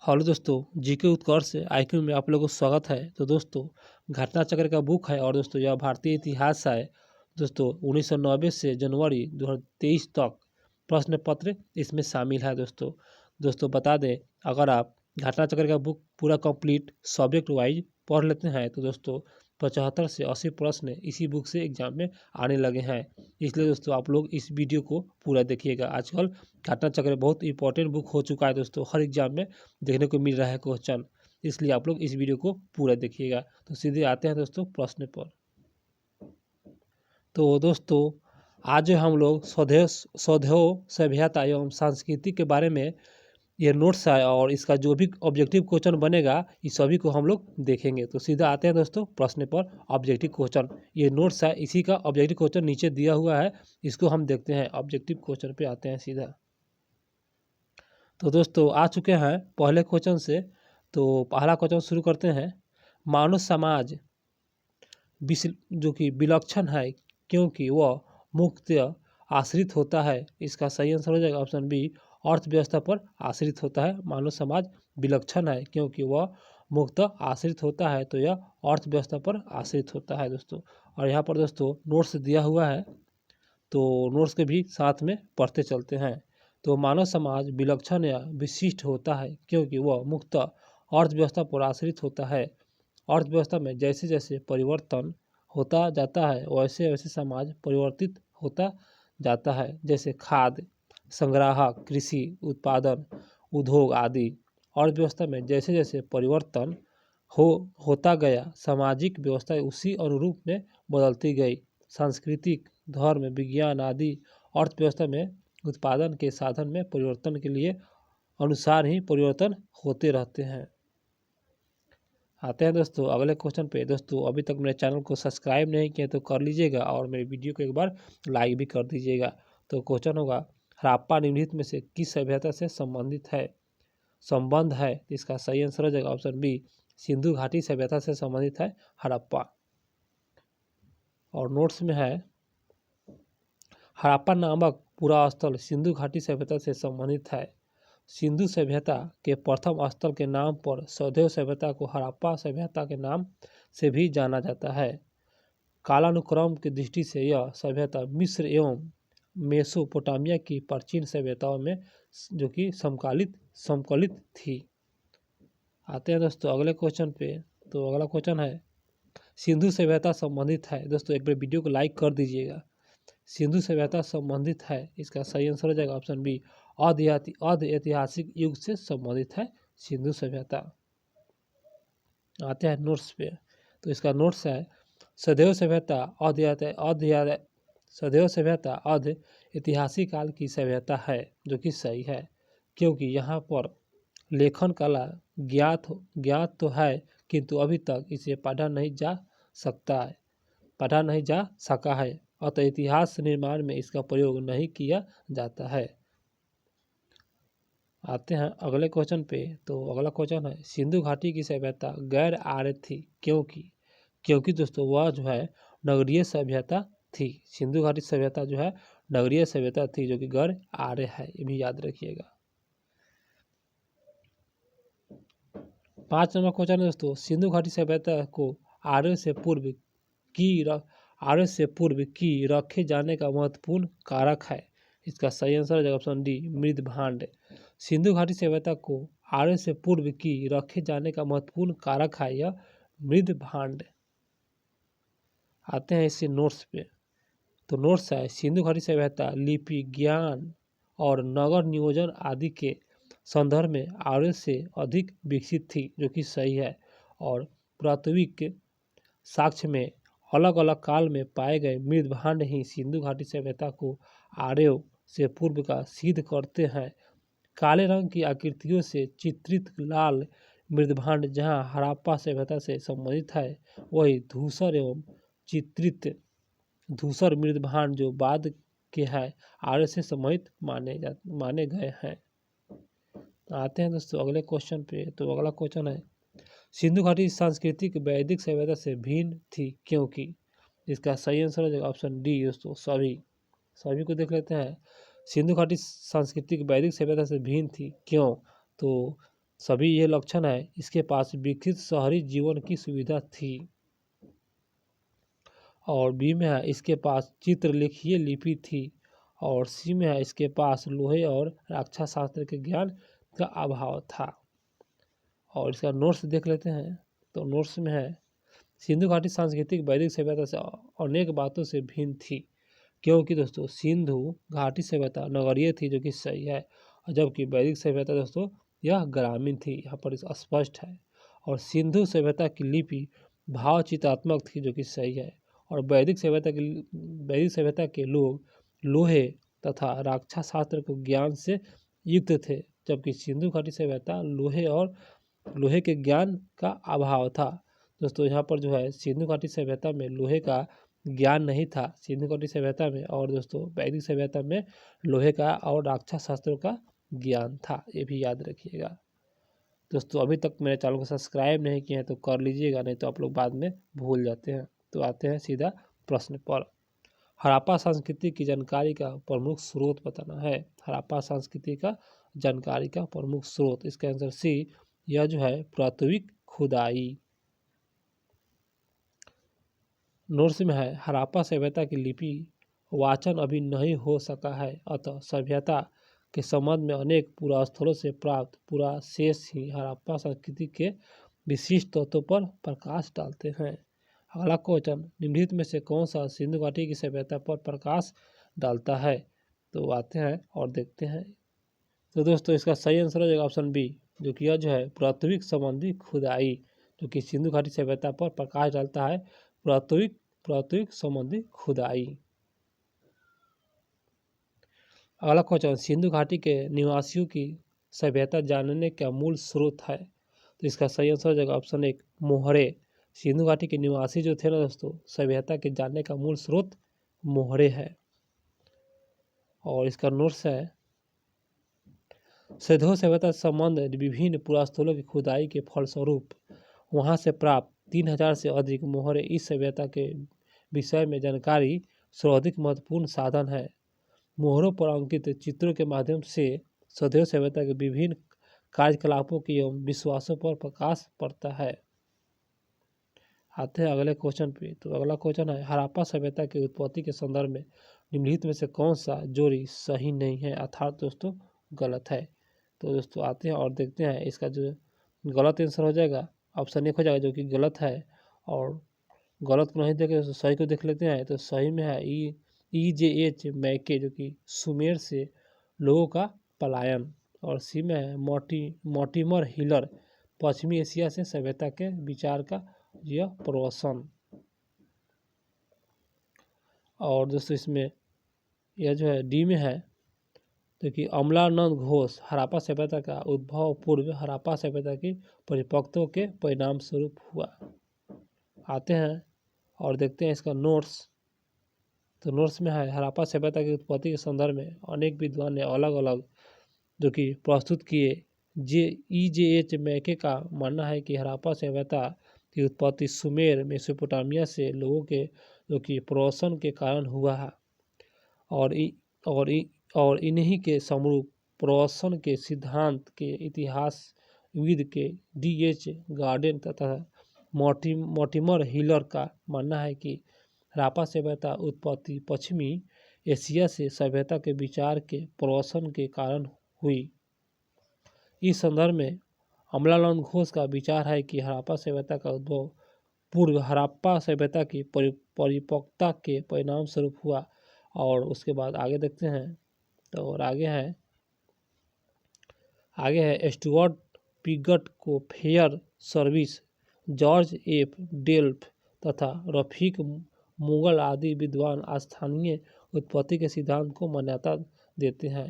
Hello दोस्तों, GK उत्कर्ष IQ में आप लोगों को स्वागत है। तो दोस्तों, घटना चक्र का बुक है और दोस्तों यह भारतीय इतिहास है। दोस्तों 1990 से जनवरी 2023 तक प्रश्न पत्र इसमें शामिल है। दोस्तों बता दें, अगर आप घटना चक्र का बुक पूरा कंप्लीट सब्जेक्ट वाइज पढ़ लेते हैं तो दोस्तों 75 से 80 प्रश्न इसी बुक से एग्जाम में आने लगे हैं। इसलिए दोस्तों आप लोग इस वीडियो को पूरा देखिएगा। आजकल घटना चक्र बहुत इंपॉर्टेंट बुक हो चुका है दोस्तों, हर एग्जाम में देखने को मिल रहा है क्वेश्चन, इसलिए आप लोग इस वीडियो को पूरा देखिएगा। तो सीधे आते हैं दोस्तों प्रश्न पर। तो दोस्तों आज हम लोग स्वदेव सभ्यता एवं संस्कृति के बारे में ये नोट्स है और इसका जो भी ऑब्जेक्टिव क्वेश्चन बनेगा इस सभी को हम लोग देखेंगे। तो सीधा आते हैं दोस्तों प्रश्न पर। ऑब्जेक्टिव क्वेश्चन ये नोट्स है, इसी का ऑब्जेक्टिव क्वेश्चन नीचे दिया हुआ है, इसको हम देखते हैं। ऑब्जेक्टिव क्वेश्चन पे आते हैं सीधा। तो दोस्तों आ चुके हैं पहले क्वेश्चन से। तो पहला क्वेश्चन शुरू करते हैं। मानव समाज जो कि विलक्षण है क्योंकि वह मुक्त आश्रित होता है। इसका सही आंसर हो जाएगा ऑप्शन बी, अर्थव्यवस्था पर आश्रित होता है। मानव समाज विलक्षण है क्योंकि वह मुक्त आश्रित होता है, तो यह अर्थव्यवस्था पर आश्रित होता है दोस्तों। और यहाँ पर दोस्तों नोट्स दिया हुआ है, तो नोट्स के भी साथ में पढ़ते चलते हैं। तो मानव समाज विलक्षण या विशिष्ट होता है क्योंकि वह मुक्त अर्थव्यवस्था पर आश्रित होता है। अर्थव्यवस्था में जैसे जैसे परिवर्तन होता जाता है वैसे वैसे समाज परिवर्तित होता जाता है, जैसे खाद्य संग्राहक, कृषि उत्पादन, उद्योग आदि। अर्थव्यवस्था में जैसे जैसे परिवर्तन होता गया, सामाजिक व्यवस्था उसी अनुरूप में बदलती गई। सांस्कृतिक, धर्म, विज्ञान आदि अर्थव्यवस्था में उत्पादन के साधन में परिवर्तन के लिए अनुसार ही परिवर्तन होते रहते हैं। आते हैं दोस्तों अगले क्वेश्चन पे। दोस्तों अभी तक मेरे चैनल को सब्सक्राइब नहीं किया तो कर लीजिएगा और मेरे वीडियो को एक बार लाइक भी कर दीजिएगा। तो क्वेश्चन होगा, हड़प्पा निम्नलिखित में से किस सभ्यता से संबंध है। इसका सही आंसर हो जाएगा ऑप्शन बी, सिंधु घाटी सभ्यता से संबंधित है हड़प्पा। और नोट्स में है, हड़प्पा नामक पूरा स्थल सिंधु घाटी सभ्यता से संबंधित है। सिंधु सभ्यता के प्रथम स्थल के नाम पर स्वदेव सभ्यता को हड़प्पा सभ्यता के नाम से भी जाना जाता है। कालानुक्रम की दृष्टि से यह सभ्यता मिस्र एवं मेसोपोटामिया की प्राचीन सभ्यताओं में जो कि समकालित थी। आते हैं दोस्तों अगले क्वेश्चन पे। तो अगला क्वेश्चन है, सिंधु सभ्यता संबंधित है। दोस्तों एक बार वीडियो को लाइक कर दीजिएगा। सिंधु सभ्यता संबंधित है, इसका सही आंसर हो जाएगा ऑप्शन बी, अर्ध ऐतिहासिक युग से संबंधित है सिंधु सभ्यता। आते हैं नोट्स पे। तो इसका नोट्स है, सदैव सभ्यता अर्ध ऐतिहासिक काल की सभ्यता है, जो कि सही है क्योंकि यहाँ पर लेखन कला ज्ञात तो है किंतु अभी तक इसे पढ़ा नहीं जा सका है, अतः इतिहास निर्माण में इसका प्रयोग नहीं किया जाता है। आते हैं अगले क्वेश्चन पे। तो अगला क्वेश्चन है, सिंधु घाटी की सभ्यता गैर आर्य थी क्योंकि दोस्तों वह जो है नगरीय सभ्यता थी। सिंधु घाटी सभ्यता जो है नगरीय सभ्यता थी, जो कि गैर आर्य है, ये भी याद रखिएगा। 5 नंबर क्वेश्चन है दोस्तों, सिंधु घाटी सभ्यता को आर्य से पूर्व की रखे जाने का महत्वपूर्ण कारक है। इसका सही आंसर है ऑप्शन डी, मृदभांड। सिंधु घाटी सभ्यता को आर्य से पूर्व की रखे जाने का महत्वपूर्ण कारक है यह मृदभांड। आते हैं इससे नोट्स पे। तो नोट्स है, सिंधु घाटी सभ्यता लिपि, ज्ञान और नगर नियोजन आदि के संदर्भ में आर्य से अधिक विकसित थी, जो कि सही है। और पुरातात्विक साक्ष्य में अलग अलग काल में पाए गए मृदभांड ही सिंधु घाटी सभ्यता को आर्यों से पूर्व का सिद्ध करते हैं। काले रंग की आकृतियों से चित्रित लाल मृदभांड जहां हड़प्पा सभ्यता से संबंधित है, वही धूसर एवं चित्रित धूसर मृदभांड जो बाद के है आर्य से संबंधित माने गए हैं। आते हैं दोस्तों अगले क्वेश्चन पे। तो अगला क्वेश्चन है, सिंधु घाटी सांस्कृतिक वैदिक सभ्यता से भिन्न थी क्योंकि। इसका सही आंसर है ऑप्शन डी दोस्तों, सभी को देख लेते हैं। सिंधु घाटी सांस्कृतिक वैदिक सभ्यता से भिन्न थी क्यों। तो सभी ये लक्षण है। इसके पास विकसित शहरी जीवन की सुविधा थी। और बी में है इसके पास चित्रलेखीय लिपि थी। और सी में है इसके पास लोहे और रक्षा शास्त्र के ज्ञान का अभाव था। और इसका नोट्स देख लेते हैं। तो नोट्स में है सिंधु घाटी सांस्कृतिक वैदिक सभ्यता से अनेक बातों से भिन्न थी, क्योंकि दोस्तों सिंधु घाटी सभ्यता नगरीय थी, जो कि सही है। और जबकि वैदिक सभ्यता दोस्तों यह ग्रामीण थी, यहाँ पर स्पष्ट है। और सिंधु सभ्यता की लिपि भावचित्रात्मक थी, जो कि सही है। और वैदिक सभ्यता के लोग लोहे तथा रक्षा शास्त्र को ज्ञान से युक्त थे, जबकि सिंधु घाटी सभ्यता लोहे के ज्ञान का अभाव था। दोस्तों यहाँ पर जो है सिंधु घाटी सभ्यता में लोहे का ज्ञान नहीं था सिंधु घाटी सभ्यता में, और दोस्तों वैदिक सभ्यता में लोहे का और रक्षा शास्त्रों का ज्ञान था, ये भी याद रखिएगा। दोस्तों अभी तक मेरे चैनल को सब्सक्राइब नहीं किए हैं तो कर लीजिएगा, नहीं तो आप लोग बाद में भूल जाते हैं। तो आते हैं सीधा प्रश्न पर। हड़प्पा संस्कृति की जानकारी का प्रमुख स्रोत बताना है। हड़प्पा संस्कृति का जानकारी का प्रमुख स्रोत, इसका आंसर सी, यह जो है प्राथमिक खुदाई। नोट्स में है हड़प्पा सभ्यता की लिपि वाचन अभी नहीं हो सका है, अतः सभ्यता के संबंध में अनेक पुरास्थलों से प्राप्त पुराशेष ही हड़प्पा संस्कृति के विशिष्ट तत्वों पर प्रकाश डालते हैं। अगला क्वेश्चन, निम्नलिखित में से कौन सा सिंधु घाटी की सभ्यता पर प्रकाश डालता है? तो आते हैं और देखते हैं। तो दोस्तों इसका सही आंसर हो जाएगा ऑप्शन बी, जो कि यह जो है प्राथमिक संबंधी खुदाई, जो कि सिंधु घाटी सभ्यता पर प्रकाश डालता है। प्राथमिक संबंधी खुदाई। अगला क्वेश्चन, सिंधु घाटी के निवासियों की सभ्यता जानने का मूल स्रोत है। तो इसका सही आंसर हो जाएगा ऑप्शन एक, मोहरे। सिंधु घाटी के निवासी जो थे ना दोस्तों, सभ्यता के जानने का मूल स्रोत मोहरे है। और इसका नोट्स है सिंधु सभ्यता संबंध विभिन्न पुरास्थलों की खुदाई के फलस्वरूप वहां से प्राप्त 3000 से अधिक मोहरे इस सभ्यता के विषय में जानकारी सर्वाधिक महत्वपूर्ण साधन है। मोहरों पर अंकित चित्रों के माध्यम से सदैव सभ्यता के विभिन्न कार्यकलापों की एवं विश्वासों पर प्रकाश पड़ता है। आते हैं अगले क्वेश्चन पे। तो अगला क्वेश्चन है हड़प्पा सभ्यता की उत्पत्ति के संदर्भ में निम्नलिखित में से कौन सा जोड़ी सही नहीं है, अर्थात दोस्तों गलत है। तो दोस्तों आते हैं और देखते हैं इसका जो गलत आंसर हो जाएगा ऑप्शन एक हो जाएगा, जो कि गलत है। और गलत को नहीं देखे तो सही को देख लेते हैं। तो सही में है EJH मैके, जो कि सुमेर से लोगों का पलायन। और सी में है मॉर्टिमर हिलर, पश्चिमी एशिया से सभ्यता के विचार का यह प्रवसन। और दोस्तों इसमें यह जो है डी में है, तो कि अमलानंद घोष, हड़प्पा सभ्यता का उद्भव पूर्व हड़प्पा सभ्यता की परिपक्वता के परिणाम स्वरूप हुआ। आते हैं और देखते हैं इसका नोट्स। तो नोट्स में है हड़प्पा सभ्यता की उत्पत्ति के संदर्भ में अनेक विद्वान ने अलग अलग जो कि प्रस्तुत किए। EJH मैके का मानना है कि हड़प्पा सभ्यता की उत्पत्ति सुमेर मेसोपोटामिया से लोगों के जो कि प्रवसन के कारण हुआ है। और इन्हीं के समरूप प्रवसन के सिद्धांत के इतिहासविद के DH गार्डन तथा मॉर्टिमर हिलर का मानना है कि हड़प्पा सभ्यता उत्पत्ति पश्चिमी एशिया से सभ्यता के विचार के प्रवसन के कारण हुई। इस संदर्भ में अमलानंद घोष का विचार है कि हड़प्पा सभ्यता का उद्भव पूर्व हड़प्पा सभ्यता की परिपक्वता के परिणाम स्वरूप हुआ। और उसके बाद आगे देखते हैं। तो और आगे है स्टुअर्ट पिगट को fair service, George F delve तथा रफीक मुगल आदि विद्वान स्थानीय उत्पत्ति के सिद्धांत को मान्यता देते हैं।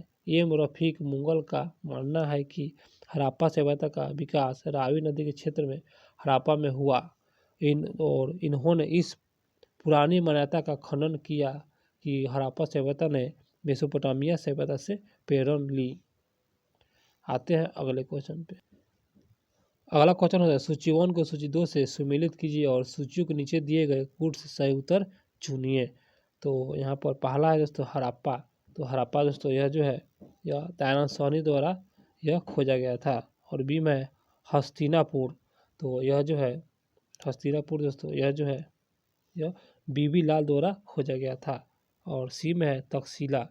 रफीक मुगल का मानना है कि हड़प्पा सभ्यता का विकास रावी नदी के क्षेत्र में हड़प्पा में हुआ। इन्होंने इस पुरानी मान्यता का खंडन किया कि हड़प्पा सभ्यता ने मेसोपोटामिया सभ्यता से प्रेरणा ली। आते हैं अगले क्वेश्चन पे। अगला क्वेश्चन होता है सूची 1 को सूची 2 से सुमेलित कीजिए और सूचियों के नीचे दिए गए कूट से सही उत्तर चुनिए। तो यहाँ पर पहला है दोस्तों हड़प्पा। तो हड़प्पा दोस्तों यह जो है यह दयानंद साहनी द्वारा यह खोजा गया था। और बी में है हस्तिनापुर, तो यह जो है हस्तिनापुर दोस्तों यह जो है यह बीबी लाल द्वारा खोजा गया था। और सी में है तक्षशिला,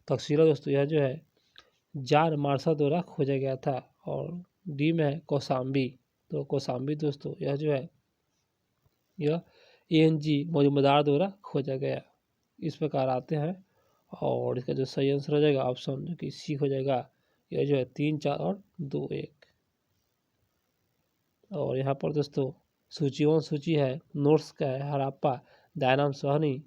तक्षशिला दोस्तों यह जो है जॉन मार्शल द्वारा खोजा गया था। और डी में है कौशाम्बी, तो कौशाम्बी दोस्तों यह जो है यह ANG मजूमदार द्वारा खोजा गया। इस प्रकार आते हैं और इसका जो सही आंसर हो जाएगा ऑप्शन जो कि सी हो जाएगा, यह जो है 3, 4 और 2, 1। और यहाँ पर दोस्तों सूची है, नोट्स का है हड़प्पा दयाराम साहनी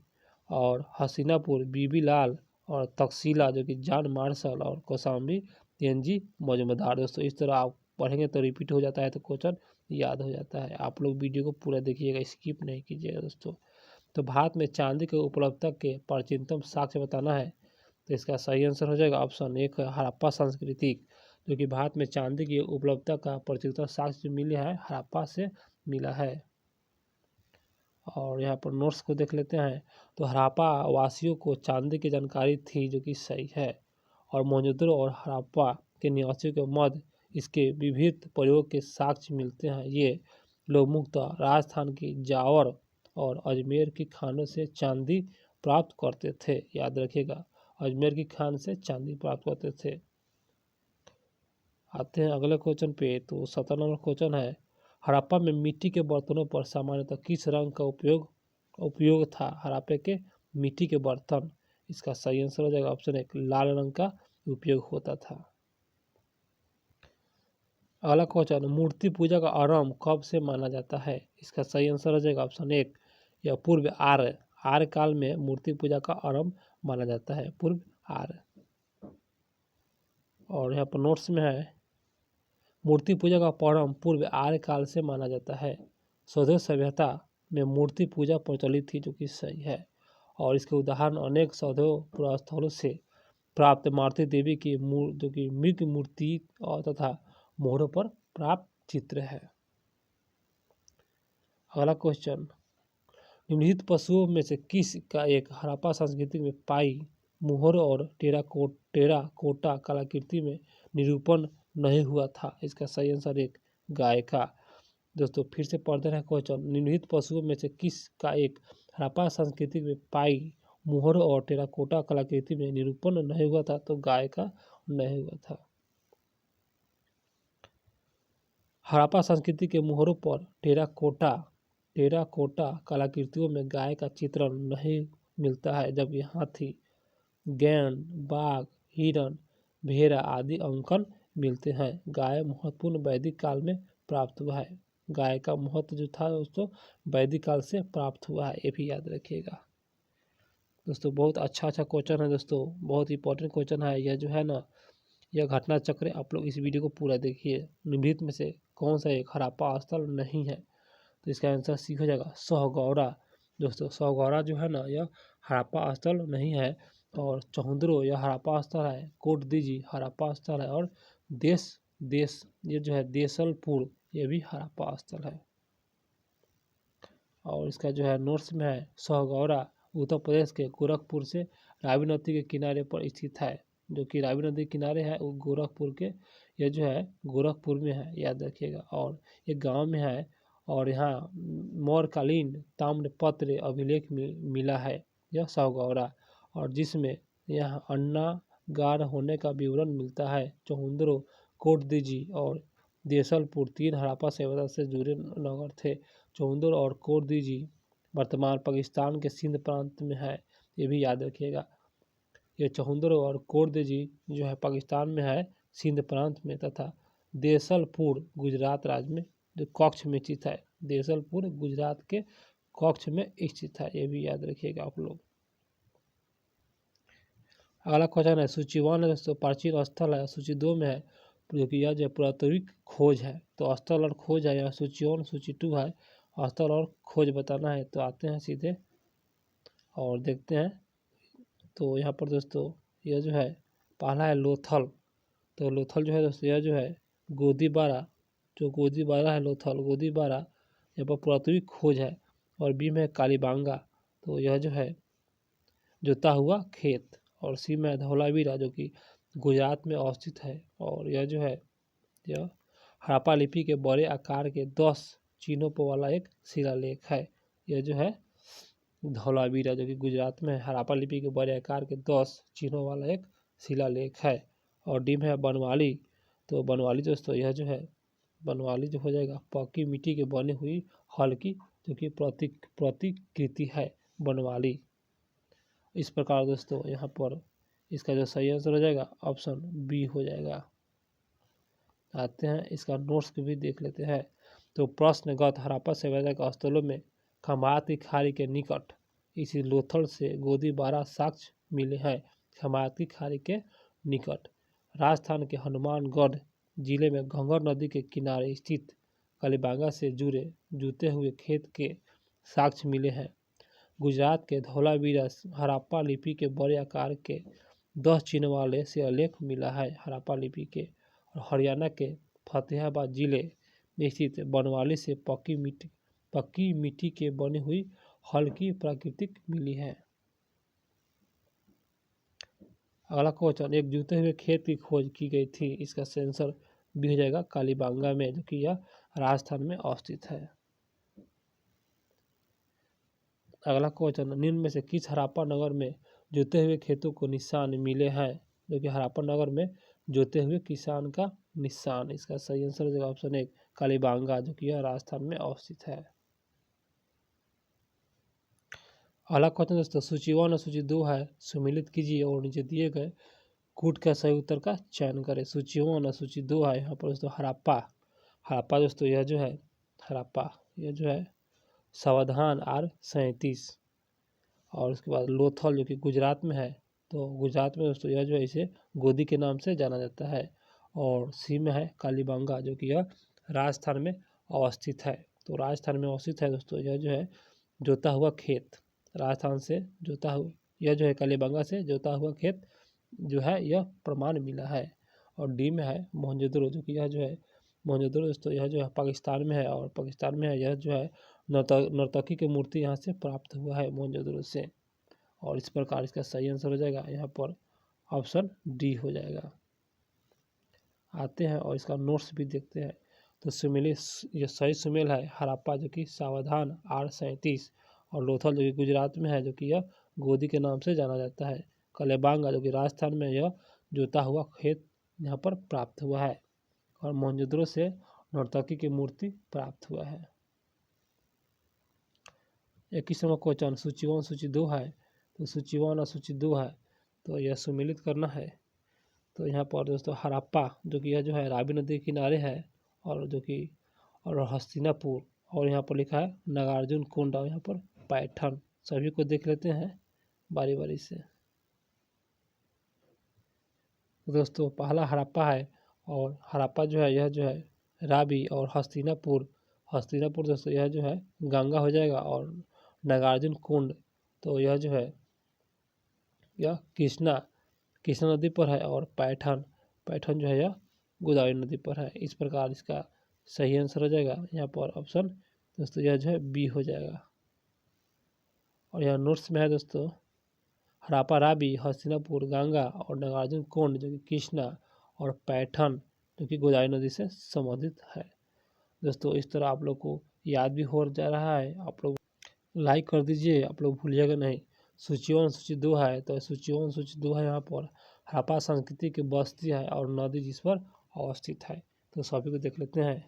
और हसीनापुर बीबी लाल और तक्षशिला जो कि जॉन मार्शल और कौशाम्बी ANG मजूमदार। दोस्तों इस तरह आप पढ़ेंगे तो रिपीट हो जाता है, तो क्वेश्चन याद हो जाता है। आप लोग वीडियो को पूरा देखिएगा, स्किप नहीं कीजिएगा दोस्तों। तो भारत में चांदी की उपलब्धता के प्राचीनतम साक्ष्य बताना है, तो इसका सही आंसर हो जाएगा ऑप्शन 1 हड़प्पा संस्कृति, जो कि भारत में चांदी की उपलब्धता का प्राचीनतम साक्ष्य मिला है हड़प्पा से मिला है। और यहाँ पर नोट्स को देख लेते हैं, तो हड़प्पा वासियों को चांदी की जानकारी थी, जो कि सही है। और मोहनजोदड़ो और हड़प्पा के निवासियों के मध्य इसके विविध प्रयोग के साक्ष्य मिलते हैं। ये लोग मुख्यतः राजस्थान की जावर और अजमेर की खानों से चांदी प्राप्त करते थे, याद रखिएगा, अजमेर की खान से चांदी प्राप्त करते थे। आते हैं अगले क्वेश्चन पे, तो 17 नंबर क्वेश्चन है, हड़प्पा में मिट्टी के बर्तनों पर सामान्यतः किस रंग का उपयोग था? हड़प्पा के मिट्टी के बर्तन, इसका सही आंसर हो जाएगा ऑप्शन 1 लाल रंग का उपयोग होता था। अगला क्वेश्चन, मूर्ति पूजा का आरंभ कब से माना जाता है? इसका सही आंसर हो जाएगा ऑप्शन 1 यह पूर्व आर्य काल में मूर्ति पूजा का आरंभ माना जाता है, पूर्व आर्य। और यहाँ पर नोट्स में है, मूर्ति पूजा का प्रारंभ पूर्व आर्य काल से माना जाता है। स्वदेश सभ्यता में मूर्ति पूजा प्रचलित थी, जो कि सही है। और इसके उदाहरण अनेक सौधों पुरास्थलों से प्राप्त मारुति देवी की जो कि मृग मूर्ति और तथा मोहरों पर प्राप्त चित्र है। अगला क्वेश्चन, निम्नलिखित पशुओं में से किस का एक हड़प्पा संस्कृति में पाई मोहर और टेराकोटा कलाकृति में निरूपण नहीं हुआ था? इसका सही आंसर 1 गाय का। दोस्तों फिर से पढ़ते हैं क्वेश्चन, निम्नलिखित पशुओं में से किस का एक हड़प्पा संस्कृति में पाई मोहर और टेराकोटा कलाकृति में निरूपण नहीं हुआ था? तो गाय का नहीं हुआ था। हड़प्पा संस्कृति के मोहरों पर टेराकोटा कलाकृतियों में गाय का चित्रण नहीं मिलता है, जबकि हाथी, गैंड, बाघ, हिरण, भेड़ा आदि अंकन मिलते हैं। गाय महत्वपूर्ण वैदिक काल में प्राप्त हुआ है। गाय का महत्व जो था दोस्तों वैदिक काल से प्राप्त हुआ है, ये भी याद रखिएगा दोस्तों। बहुत अच्छा क्वेश्चन है दोस्तों, बहुत इंपॉर्टेंट क्वेश्चन है यह जो है ना, यह घटना चक्र। आप लोग इस वीडियो को पूरा देखिए। निम्नलिखित में से कौन सा एक हड़प्पा स्थल नहीं है? तो इसका आंसर सी हो जाएगा सहगौरा। दोस्तों सहगौरा जो है ना यह हड़प्पा स्थल नहीं है। और चौंद्रो यह हड़प्पा स्थल है। कोटदीजी हड़प्पा स्थल है। और देश ये जो है देसलपुर ये भी हड़प्पा स्थल है। और इसका जो है नोट्स में है, सहगौरा उत्तर प्रदेश के गोरखपुर से रावी नदी के किनारे पर स्थित है, जो कि रावी नदी के किनारे है वो गोरखपुर के, यह जो है गोरखपुर में है, याद रखिएगा। और ये गांव में है। और यहाँ मौर्यकालीन ताम्रपत्र अभिलेख मिला है यह सहगौरा, और जिसमें यहाँ अन्नागार होने का विवरण मिलता है। चौंद्रो, कोटदीजी और देसलपुर 3 हड़प्पा सभ्यता से जुड़े नगर थे। चौंद्रो और कोटदीजी वर्तमान पाकिस्तान के सिंध प्रांत में है, ये भी याद रखिएगा। ये चौंद्रो और कोटदीजी जो है पाकिस्तान में है सिंध प्रांत में, तथा देसलपुर गुजरात राज्य में जो कच्छ में स्थित है। देसलपुर गुजरात के कच्छ में स्थित है, ये भी याद रखिएगा आप लोग। अगला क्वेश्चन है, सूची 1 है दोस्तों प्राचीन स्थल है, सूची 2 में है जो कि यह जो पुरातात्विक खोज है। तो स्थल और खोज है, यहाँ सूची 1 सूची 2 है, स्थल और खोज बताना है। तो आते हैं सीधे और देखते हैं। तो यहाँ पर दोस्तों यह जो है पहला है लोथल। तो लोथल जो है दोस्तों यह जो है गोदीबारा, जो गोदीबारा है लोथल गोदीबारा, यहाँ पर पुरातात्विक खोज है। और बी में कालीबांगा, तो यह जो है जोता हुआ खेत। और सी में धौलावीरा जो कि गुजरात में अवस्थित है। और यह जो है यह हड़प्पा लिपि के बड़े आकार के 10 चिन्हों पर वाला एक शिलालेख है। यह जो है धौलावीरा जो कि गुजरात में है। हड़प्पा लिपि के बड़े आकार के 10 चिन्हों वाला एक शिलालेख है। और डी में है बनवाली। तो बनवाली दोस्तों यह जो है बनवाली जो हो जाएगा पक्की मिट्टी के बनी हुई हल्की जो कि प्रतिकृति है बनवाली। इस प्रकार दोस्तों यहाँ पर इसका जो सही आंसर हो जाएगा ऑप्शन बी हो जाएगा। आते हैं इसका नोट्स को भी देख लेते हैं। तो प्रश्नगत हड़प्पा सभ्यता के स्थलों में खम्भात की खाड़ी के निकट इसी लोथल से गोदी 12 साक्ष्य मिले हैं। खम्भात की खाड़ी के निकट राजस्थान के हनुमानगढ़ जिले में घंघर नदी के किनारे स्थित कालीबांगा से जुड़े जूते हुए खेत के साक्ष्य मिले हैं। गुजरात के धौलावीरा हड़प्पा लिपि के बड़े आकार के 10 चिन्ह वाले शिलालेख मिला है हड़प्पा लिपि के। और हरियाणा के फतेहाबाद जिले में स्थित बनवाली से पक्की मिट्टी के बनी हुई हल्की प्राकृतिक मिली है। अगला क्वेश्चन, एक जूते हुए खेत की खोज की गई थी। इसका आंसर भी हो जाएगा कालीबांगा में जो कि यह राजस्थान में अवस्थित है। अगला क्वेश्चन, निम्न में से किस हड़प्पा नगर में जोते हुए खेतों को निशान मिले हैं। जो कि हड़प्पा नगर में जोते हुए किसान का निशान। इसका सही आंसर हो जाएगा ऑप्शन 1 कालीबांगा जो कि यह राजस्थान में अवस्थित है। अगला क्वेश्चन दोस्तों, सूची 1 और सूची 2 है, सम्मिलित कीजिए और नीचे दिए गए कूट का सही उत्तर का चयन करें। सूची 1 और सूची 2 है यहाँ पर दोस्तों हड़प्पा दोस्तों यह जो है हड़प्पा यह जो है सावधान R37। और उसके बाद लोथल जो कि गुजरात में है। तो गुजरात में दोस्तों यह जो है इसे गोदी के नाम से जाना जाता है। और सी में है कालीबांगा जो कि यह राजस्थान में अवस्थित है। तो राजस्थान में अवस्थित है दोस्तों यह जो है जोता हुआ खेत राजस्थान से जोता हुआ यह जो है कालीबांगा से जोता हुआ खेत जो है यह प्रमाण मिला है। और डी में है मोहनजोदड़ो जो कि यह जो है मोहनजोदड़ो दोस्तों यह जो है पाकिस्तान में है। और पाकिस्तान में है यह जो है नर्तकी की मूर्ति यहाँ से प्राप्त हुआ है मोहनजोदड़ो से। और इस प्रकार इसका सही आंसर हो जाएगा यहाँ पर ऑप्शन डी हो जाएगा। आते हैं और इसका नोट्स भी देखते हैं। तो ये सही सुमेल है हड़प्पा जो कि सावधान R37। और लोथल जो कि गुजरात में है जो कि यह गोदी के नाम से जाना जाता है। कालीबांगा जो कि राजस्थान में यह जोता हुआ खेत यहाँ पर प्राप्त हुआ है। और मोहनजोदड़ो से नर्तकी की मूर्ति प्राप्त हुआ है। 21वां क्वेश्चन, सूची 1 सूची 2 है। तो सूची 1 और सूची 2 है तो यह सम्मिलित करना है। तो यहाँ पर दोस्तों हड़प्पा जो कि यह जो है रावी नदी के किनारे है। और जो कि और हस्तिनापुर और यहाँ पर लिखा है नागार्जुन कुंड और यहाँ पर पैठन। सभी को देख लेते हैं बारी बारी से। दोस्तों पहला हड़प्पा है और हड़प्पा जो है यह जो है रावी और हस्तिनापुर दोस्तों यह जो है गंगा हो जाएगा। और नागार्जुन कुंड तो यह जो है यह कृष्णा नदी पर है। और पैठन जो है यह गोदावरी नदी पर है। इस प्रकार इसका सही आंसर हो जाएगा यहाँ पर ऑप्शन दोस्तों यह जो है बी हो जाएगा। और यह नोट्स में है दोस्तों हड़प्पा रावी हस्तिनापुर गंगा और नागार्जुन कुंड जो कि कृष्णा और पैठन जो कि गोदावरी नदी से संबंधित है। दोस्तों इस तरह आप लोग को याद भी हो जा रहा है। आप लोग लाइक कर दीजिए, आप लोग भूलिएगा नहीं। सूची 1 सूची 2 है तो सूची 1 सूची 2 है यहाँ पर हड़प्पा संस्कृति की बस्ती है और नदी जिस पर अवस्थित है। तो सभी को देख लेते हैं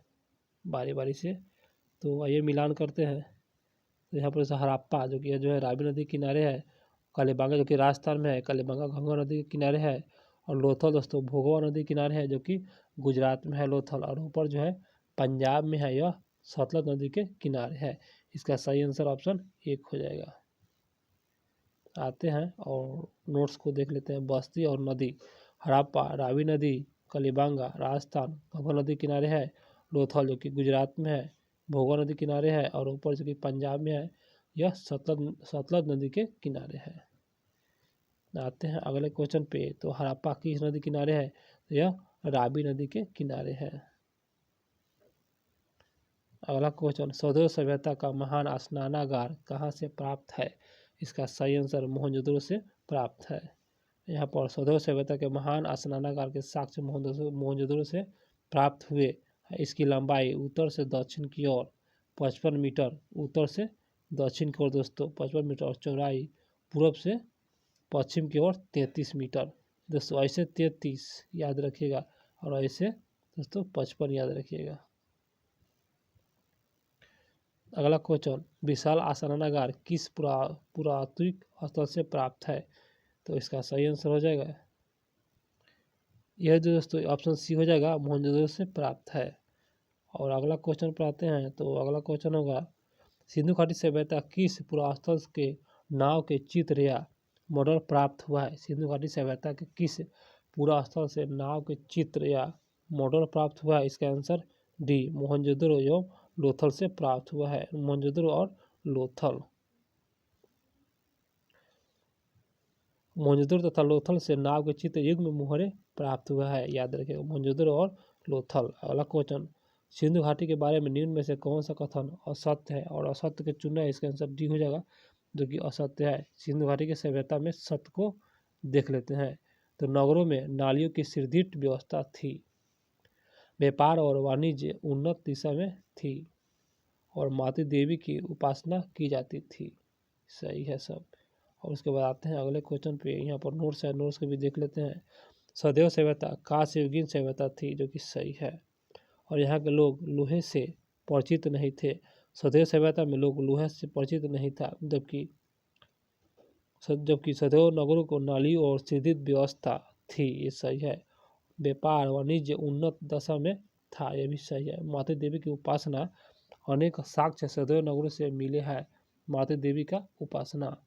बारी बारी से। तो आइए मिलान करते हैं। तो यहाँ पर हड़प्पा जो कि जो है रावी नदी के किनारे है। कालीबांगा जो कि राजस्थान में है, कालीबांगा घंघर नदी के किनारे है। और लोथल दोस्तों भोगवा नदी के किनारे है जो कि गुजरात में है लोथल। और ऊपर जो है पंजाब में है यह सतलज नदी के किनारे है। इसका सही आंसर ऑप्शन 1 हो जाएगा। आते हैं और नोट्स को देख लेते हैं। बस्ती और नदी हड़प्पा रावी नदी कालीबांगा राजस्थान घंघर नदी किनारे है। लोथल जो कि गुजरात में है, भोगवा नदी किनारे है। और ऊपर जो कि पंजाब में है यह सतलज नदी के किनारे है। आते हैं अगले क्वेश्चन पे। तो हड़प्पा किस नदी किनारे है। तो यह रावी नदी के किनारे है। अगला क्वेश्चन, सौदेव सभ्यता का महान स्नानागार कहाँ से प्राप्त है। इसका सही आंसर मोहनजोदड़ो से प्राप्त है। यहाँ पर सौदेव सभ्यता के महान स्नानागार के साक्ष्य मोहनजोदड़ो से प्राप्त हुए है। इसकी लंबाई उत्तर से दक्षिण की ओर 55 मीटर, उत्तर से दक्षिण की ओर दोस्तों 55 मीटर, और चौड़ाई पूर्व से पश्चिम की ओर 33 मीटर। दोस्तों ऐसे 33 याद रखिएगा और ऐसे दोस्तों 55 याद रखिएगा। अगला क्वेश्चन, विशाल आसनागार किस पुरातात्विक स्थल से प्राप्त है? तो इसका सही आंसर हो जाएगा यह जो दोस्तों ऑप्शन सी हो जाएगा, मोहनजोदड़ो से प्राप्त है। और अगला क्वेश्चन पर आते हैं, तो अगला क्वेश्चन होगा, सिंधु घाटी सभ्यता किस पुरास्थल के नाव के चित्र या मॉडल प्राप्त हुआ है? सिंधु घाटी सभ्यता के किस पुरास्थल से नाव के चित्र या मॉडल प्राप्त हुआ है? इसका आंसर डी, मोहनजोदड़ो एवं लोथल से प्राप्त हुआ है। मोहनजोदड़ो और लोथल, मोहनजोदड़ो तथा लोथल से नाव के चित्र युग्म मोहरे प्राप्त हुआ है, याद रखिएगा मोहनजोदड़ो और लोथल। अगला क्वेश्चन, सिंधु घाटी के बारे में निम्न में से कौन सा कथन असत्य है? और असत्य के चुनना है, इसका आंसर डी हो जाएगा जो कि असत्य है। सिंधु घाटी की सभ्यता में सत्य को देख लेते हैं। तो नगरों में नालियों की सुदृढ़ व्यवस्था थी, व्यापार और वाणिज्य उन्नत दिशा में थी, और माता देवी की उपासना की जाती थी। सही है सब। और उसके बाद आते हैं अगले क्वेश्चन पे। यहाँ पर नोट्स है, नोट्स को भी देख लेते हैं। सदैव सभ्यता कांस्य युगीन सभ्यता थी, जो कि सही है। और यहाँ के लोग लोहे से परिचित नहीं थे। सदैव सभ्यता में लोग लोहे से परिचित नहीं था, जबकि सदैव नगरों को नालियों और सुदृढ़ व्यवस्था थी, ये सही है। व्यापार वाणिज्य उन्नत दशा में था, यह भी सही है। माता देवी की उपासना, अनेक साक्ष्य सदैव नगरों से मिले हैं माता देवी का उपासना,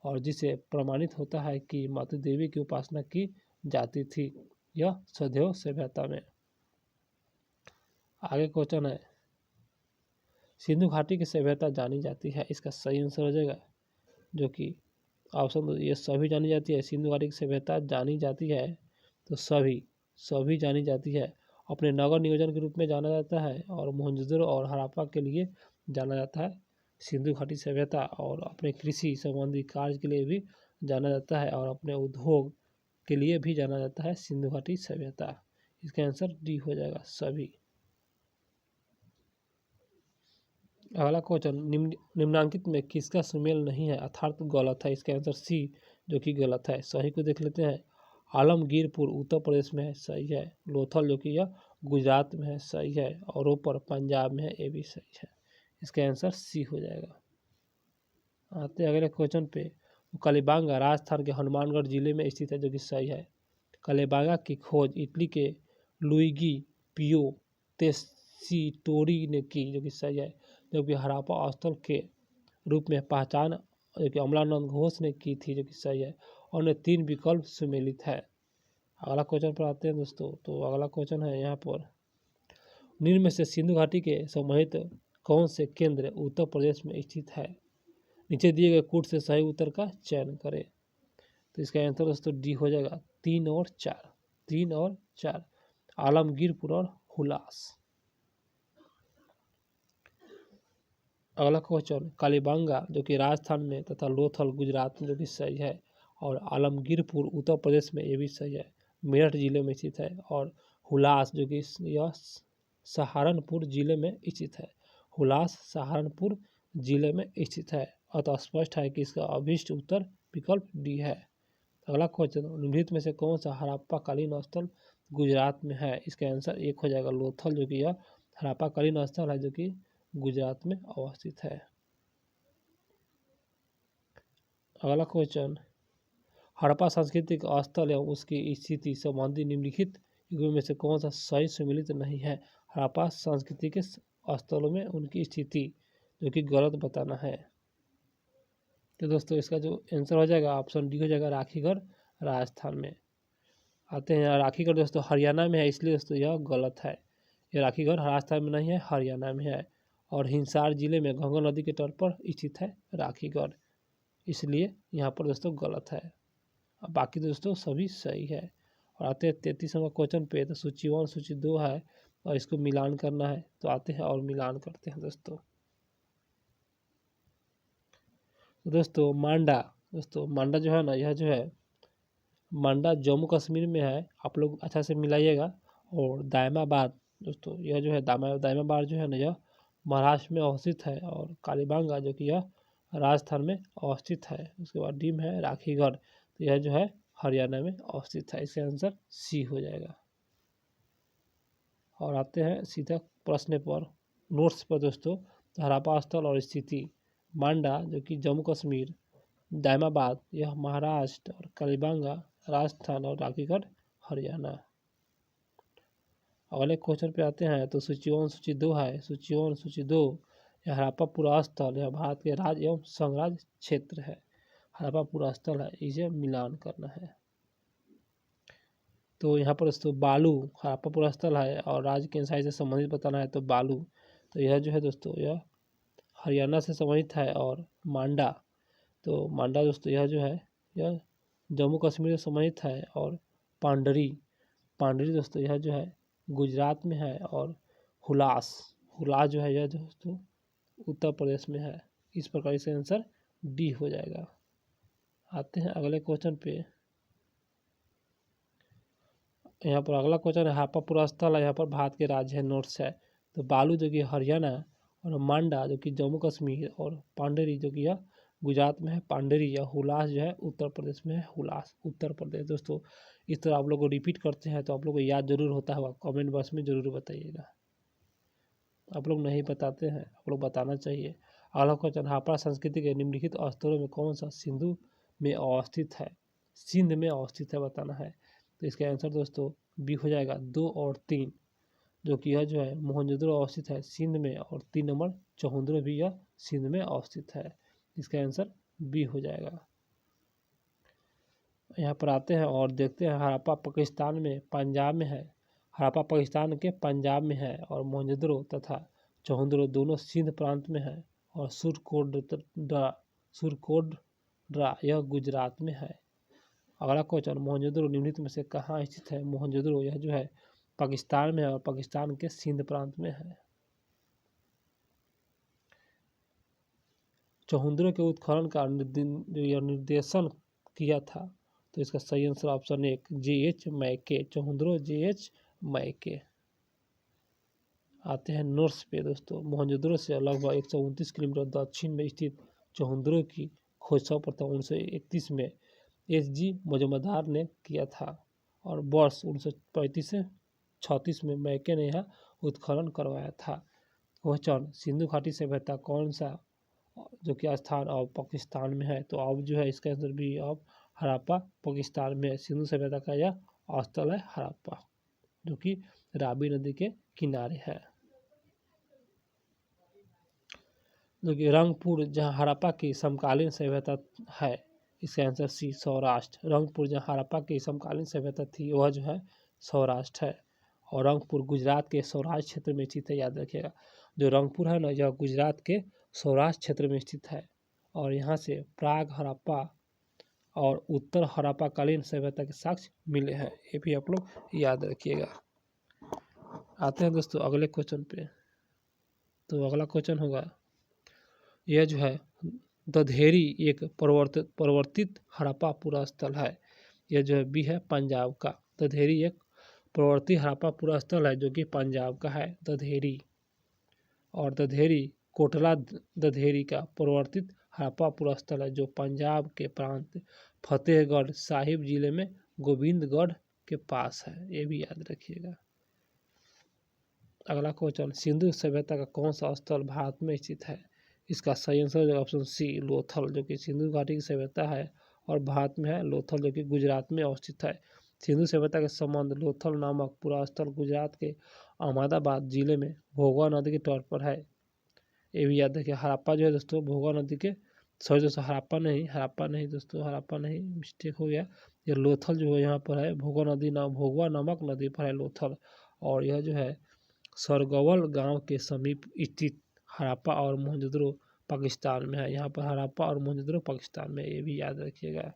और जिसे प्रमाणित होता है कि माता देवी की उपासना की जाती थी यह सदैव सभ्यता में। आगे क्वेश्चन है, सिंधु घाटी की सभ्यता जानी जाती है, इसका सही आंसर हो जाएगा जो कि ऑप्शन ये सभी जानी जाती है। सिंधु घाटी की सभ्यता जानी जाती है, तो सभी जानी जाती है। अपने नगर नियोजन के रूप में जाना जाता है, और मोहनजोदड़ो और हड़प्पा के लिए जाना जाता है सिंधु घाटी सभ्यता, और अपने कृषि संबंधी कार्य के लिए भी जाना जाता है, और अपने उद्योग के लिए भी जाना जाता है सिंधु घाटी सभ्यता। इसका आंसर डी हो जाएगा सभी। अगला क्वेश्चन, निम्नांकित में किसका सुमेल नहीं है अर्थात गलत है? इसका आंसर सी जो कि गलत है। सही को देख लेते हैं। आलमगीरपुर उत्तर प्रदेश में है, सही है। लोथल जो कि यह गुजरात में है, सही है। और ऊपर पंजाब में है, ये भी सही है। इसका आंसर सी हो जाएगा। आते अगले क्वेश्चन पे। कालीबांगा राजस्थान के हनुमानगढ़ जिले में स्थित है, जो कि सही है। कालीबांगा की खोज इटली के लुइगी पियो तेस्सिटोरी ने की, जो कि सही है। जबकि हड़प्पा स्थल के रूप में पहचान जो कि अमलानंद घोष ने की थी, जो कि सही है। और उन्हें 3 विकल्प सुमेलित है। अगला क्वेश्चन पर आते हैं दोस्तों। तो अगला क्वेश्चन है यहाँ पर, निम्न में से सिंधु घाटी के सम्मिलित कौन से केंद्र उत्तर प्रदेश में स्थित है? नीचे दिए गए कूट से सही उत्तर का चयन करें। तो इसका आंसर दोस्तों डी हो जाएगा 3 और 4। 3 और 4 आलमगीरपुर और हुलास। अगला क्वेश्चन, कालीबांगा जो कि राजस्थान में तथा लोथल गुजरात में, जो कि सही है। और आलमगीरपुर उत्तर प्रदेश में, ये भी सही है, मेरठ जिले में स्थित है। और हुलास जो कि यह सहारनपुर जिले में स्थित है। हुलास सहारनपुर जिले में स्थित है। अतः स्पष्ट है कि इसका अभीष्ट उत्तर विकल्प डी है। अगला क्वेश्चन, निम्नलिखित में से कौन सा हड़प्पा कालीन स्थल गुजरात में है? इसका आंसर एक हो जाएगा लोथल, जो कि यह हड़प्पा कालीन स्थल है, जो कि गुजरात में अवस्थित है। अगला क्वेश्चन, हड़प्पा सांस्कृतिक स्थल एवं उसकी स्थिति संबंधी निम्नलिखित युगों में से कौन सा सही सम्मिलित नहीं है? हड़प्पा सांस्कृतिक स्थलों में उनकी स्थिति, जो कि गलत बताना है। तो दोस्तों इसका जो आंसर हो जाएगा ऑप्शन डी हो जाएगा, राखीगढ़ राजस्थान में। आते हैं राखीगढ़ दोस्तों हरियाणा में है, इसलिए दोस्तों यह गलत है। यह राखीगढ़ राजस्थान में नहीं है, हरियाणा में है। और हिसार जिले में गंगा नदी के तट पर स्थित है राखीगढ़, इसलिए यहाँ पर दोस्तों गलत है। अब बाकी दोस्तों सभी सही है। और आते हैं 33वां क्वेश्चन पे। तो सूची 1 सूची 2 है और इसको मिलान करना है। तो आते हैं और मिलान करते हैं दोस्तों। तो दोस्तों मांडा जो है ना, यह जो है मांडा जम्मू कश्मीर में है। आप लोग अच्छा से मिलाइएगा। और दायमाबाद दोस्तों यह जो है दाइमाबाद जो है ना यह महाराष्ट्र में अवस्थित है, और कालीबांगा जो कि यह राजस्थान में अवस्थित है। उसके बाद डीम है राखीगढ़, तो यह जो है हरियाणा में अवस्थित है। इसका आंसर सी हो जाएगा। और आते हैं सीधा प्रश्न पर, नोट्स पर दोस्तों। तो हराप्पा स्थल और स्थिति, मांडा जो कि जम्मू कश्मीर, दाइमाबाद यह महाराष्ट्र, और कालीबांगा राजस्थान, और राखीगढ़ हरियाणा। अगले क्वेश्चन पे आते हैं। तो सूची 1 सूची 2 है। सूची 1 सूची 2, यह हड़प्पा पुरास्थल यह भारत के राज्य एवं संघराज्य क्षेत्र है। हड़प्पा पुरास्थल है, इसे मिलान करना है। तो यहाँ पर दोस्तों बालू हड़प्पा पुरास्थल है, और राज्य के साइज से संबंधित बताना है तो बालू, तो यह जो है दोस्तों यह हरियाणा से संबंधित है। और मांडा, तो मांडा दोस्तों यह जो है यह जम्मू कश्मीर से संबंधित है। और पांडरी दोस्तों यह जो है गुजरात में है। और हुलास जो है यह दोस्तों उत्तर प्रदेश में है। इस प्रकार इसका आंसर डी हो जाएगा। आते हैं अगले क्वेश्चन पे। यहाँ पर अगला क्वेश्चन है हड़प्पा पुरास्थल है, यहाँ पर भारत के राज्य है, नोट्स है। तो बालू जो कि हरियाणा, और मांडा जो कि जम्मू कश्मीर, और पांडेरी जो कि यह गुजरात में है पांडेरी, या हुलास जो है उत्तर प्रदेश में है, हुलास उत्तर प्रदेश। दोस्तों इस तरह आप लोग को रिपीट करते हैं तो आप लोग को याद जरूर होता है, कमेंट बॉक्स में जरूर बताइएगा। आप लोग नहीं बताते हैं, आप लोग बताना चाहिए। अगला क्वेश्चन, हड़प्पा संस्कृति के निम्नलिखित स्तरों में कौन सा सिंधु में अवस्थित है? सिंध में अवस्थित है बताना है। तो इसका आंसर दोस्तों बी हो जाएगा 2 और 3, जो कि यह जो है मोहनजोदड़ो अवस्थित है सिंध में, और 3 नंबर चौहंद्रो भी यह सिंध में अवस्थित है। इसका आंसर बी हो जाएगा। यहाँ पर आते हैं और देखते हैं हड़प्पा पाकिस्तान में पंजाब में है। हड़प्पा पाकिस्तान के पंजाब में है, और मोहनजोदड़ो तथा चौहंद्रो दोनों सिंध प्रांत में है। और सुरकोटड्रा यह गुजरात में है। अगला क्वेश्चन, मोहनजोदड़ो निम्नलिखित में से कहाँ स्थित है? मोहनजोदड़ो यह जो है पाकिस्तान में है, और पाकिस्तान के सिंध प्रांत में है। चौहंद्रो के उत्खनन का निर्देशन किया था, तो इसका सही आंसर ऑप्शन 1 JH मैके, चौहंद्रो JH मैके। आते हैं नोट्स पे दोस्तों। मोहनजोदड़ो से लगभग 129 किलोमीटर दक्षिण में स्थित चौहंद्रो की खोज सर्वप्रथम 1931 में SG मजुमदार ने किया था, और वर्ष 1935 से 36 में मैके ने यह उत्खनन करवाया था। क्वेश्चन, सिंधु घाटी सभ्यता कौन सा जो कि स्थान अब पाकिस्तान में है? तो अब जो है इसका आंसर भी अब हड़प्पा पाकिस्तान में है। सिंधु सभ्यता का यह स्थल है हड़प्पा, जो कि रावी नदी के किनारे है। जो कि रंगपुर जहाँ हड़प्पा की समकालीन सभ्यता है, इसका आंसर सी सौराष्ट्र। रंगपुर जहाँ हड़प्पा की समकालीन सभ्यता थी वह जो है सौराष्ट्र है। और रंगपुर गुजरात के सौराष्ट्र क्षेत्र में स्थित है, याद रखिएगा। जो रंगपुर है ना यह गुजरात के सौराष्ट्र क्षेत्र में स्थित है। और यहाँ से प्राग हड़प्पा और उत्तर हड़प्पाकालीन सभ्यता के साक्ष्य मिले हैं, ये भी आप लोग याद रखिएगा। आते हैं दोस्तों अगले क्वेश्चन पे। तो अगला क्वेश्चन होगा, यह जो है दधेरी एक परिवर्तित हड़प्पा पूरा स्थल है। यह जो है बी है पंजाब का। दधेरी एक प्रवर्ती हड़प्पा पूरा स्थल है, जो कि पंजाब का है दधेरी। और दधेरी कोटला दधेरी का परिवर्तित हड़प्पा पूरा स्थल है, जो पंजाब के प्रांत फतेहगढ़ साहिब जिले में गोविंदगढ़ के पास है, ये भी याद रखिएगा। अगला क्वेश्चन, सिंधु सभ्यता का कौन सा स्थल भारत में स्थित है? इसका सही आंसर ऑप्शन सी लोथल, जो कि सिंधु घाटी की सभ्यता है और भारत में है। लोथल जो कि गुजरात में अवस्थित है। सिंधु सभ्यता के संबंध लोथल नामक पूरा स्थल गुजरात के अहमदाबाद जिले में भोगवा नदी के तट पर है, ये भी याद रखिए। हड़प्पा जो है दोस्तों भोगवा नदी के, सॉरी दोस्तों हड़प्पा नहीं दोस्तों, हड़प्पा नहीं, मिस्टेक हो गया। ये लोथल जो है यहाँ पर है, भोगवा नामक नदी पर है लोथल। और यह जो है सरगवल गांव के समीप स्थित हड़प्पा और मोहनजोदड़ो पाकिस्तान में है। यहाँ पर हड़प्पा और मोहनजोदड़ो पाकिस्तान में, ये भी याद रखिएगा।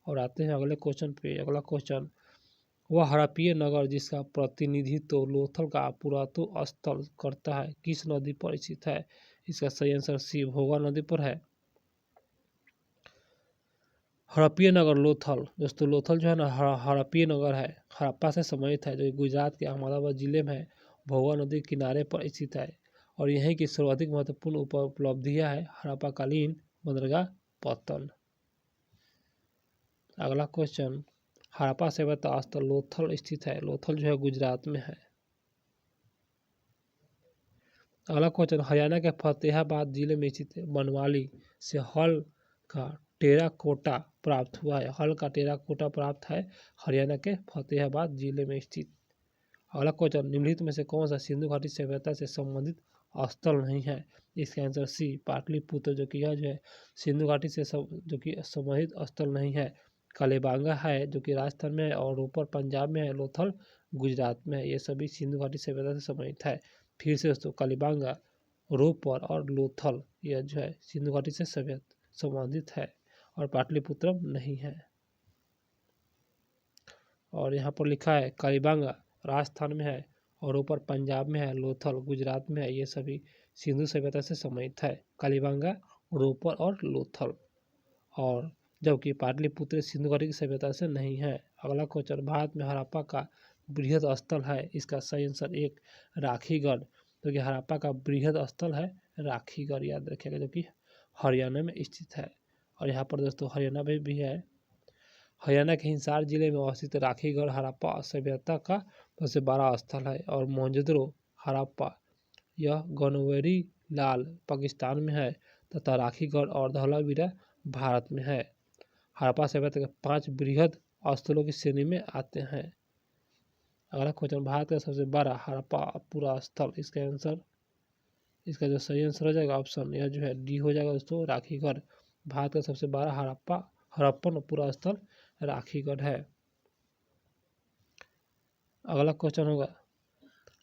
और आते हैं अगले क्वेश्चन पे। अगला क्वेश्चन, वह हड़प्पीय नगर जिसका प्रतिनिधित्व लोथल का पुरातत्व स्थल करता है किस नदी पर स्थित है? इसका सही आंसर सी भोगवा नदी पर है। हड़प्पीय नगर लोथल, दोस्तों लोथल जो है ना हड़प्पीय नगर है, हड़प्पा से संबंधित है, जो गुजरात के अहमदाबाद जिले में है। भोगा नदी के किनारे पर स्थित है और यहीं की सर्वाधिक महत्वपूर्ण उपलब्धियां है हड़प्पाकालीन बंदरगाह पत्तन। अगला क्वेश्चन, हड़प्पा सभ्यता स्थल लोथल स्थित है। लोथल जो है गुजरात में है। अगला क्वेश्चन, हरियाणा के फतेहाबाद जिले में स्थित बनवाली से हल का टेराकोटा प्राप्त हुआ है। हल का टेराकोटा प्राप्त है हरियाणा के फतेहाबाद जिले में स्थित। अगला क्वेश्चन, निम्नलिखित में से कौन सा सिंधु घाटी सभ्यता से संबंधित स्थल नहीं है। इसका आंसर सी पाटलिपुत्र, जो कि यह जो है सिंधु घाटी से जो कि संबंधित स्थल नहीं है। कालीबांगा है जो कि राजस्थान में है और रोपर पंजाब में है, लोथल गुजरात में है। ये सभी सिंधु घाटी सभ्यता से संबंधित है। फिर से दोस्तों, कालीबांगा, रोपर और लोथल यह जो है सिंधु घाटी से संबंधित है और पाटलिपुत्र नहीं है। और यहाँ पर लिखा है कालीबांगा राजस्थान में है और ऊपर पंजाब में है, लोथल गुजरात में है। ये सभी सिंधु सभ्यता से संबंधित है, कालीबांगा, रोपर और लोथल, और जबकि पाटलिपुत्र सिंधु घाटी की सभ्यता से नहीं है। अगला क्वेश्चन, भारत में हड़प्पा का बृहद स्थल है। इसका सही आंसर एक राखीगढ़, जो कि हड़प्पा का बृहद स्थल है राखीगढ़, याद रखिएगा, जो कि हरियाणा में स्थित है। और यहाँ पर दोस्तों हरियाणा में भी है। हरियाणा के हिसार जिले में अवस्थित राखीगढ़ हड़प्पा सभ्यता का सबसे बड़ा स्थल है। और मोहनजोदड़ो हड़प्पा यह गनवेरी लाल पाकिस्तान में है तथा राखीगढ़ और धौलावीरा भारत में है। हड़प्पा सभ्यता के 5 बृहद स्थलों की श्रेणी में आते हैं। अगला क्वेश्चन, भारत का सबसे बड़ा हड़प्पा पूरा स्थल। इसका जो सही आंसर हो जाएगा ऑप्शन यह जो है डी हो जाएगा दोस्तों, राखीगढ़। भारत का सबसे बड़ा हड़प्पन पूरा स्थल राखीगढ़ है। अगला क्वेश्चन होगा,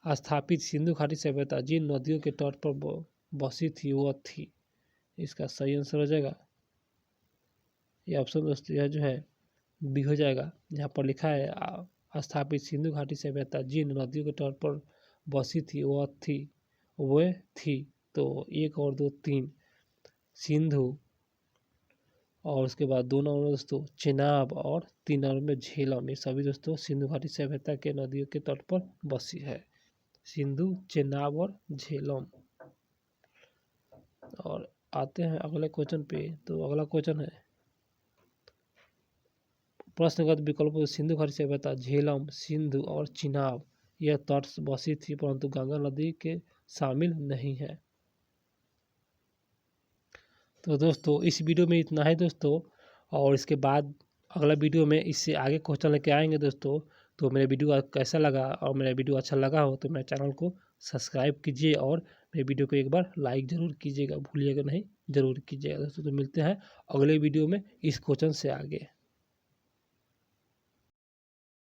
स्थापित सिंधु घाटी सभ्यता जिन नदियों के तट पर बसी थी वह थी। इसका सही आंसर हो जाएगा ये ऑप्शन दोस्तों यह जो है बी हो जाएगा। यहाँ पर लिखा है स्थापित सिंधु घाटी सभ्यता जिन नदियों के तट पर बसी थी वह थी। तो 1 और 2 3 सिंधु, और उसके बाद 2 नंबर में दोस्तों चेनाब और 3 नंबर में झेलम। ये सभी दोस्तों सिंधु घाटी सभ्यता के नदियों के तट पर बसी है, सिंधु, चेनाब और झेलम। और आते हैं अगले क्वेश्चन पे। तो अगला क्वेश्चन है प्रश्नगत विकल्पों से सिंधु घाटी सभ्यता झेलम, सिंधु और चिनाब यह तट बसी थी परंतु गंगा नदी के शामिल नहीं है। तो दोस्तों इस वीडियो में इतना है दोस्तों, और इसके बाद अगला वीडियो में इससे आगे क्वेश्चन लेके आएंगे दोस्तों। तो मेरा वीडियो कैसा लगा, और मेरा वीडियो अच्छा लगा हो तो मेरे चैनल को सब्सक्राइब कीजिए और मेरे वीडियो को एक बार लाइक ज़रूर कीजिएगा, भूलिएगा नहीं, ज़रूर कीजिएगा दोस्तों। तो मिलते हैं अगले वीडियो में इस क्वेश्चन से आगे।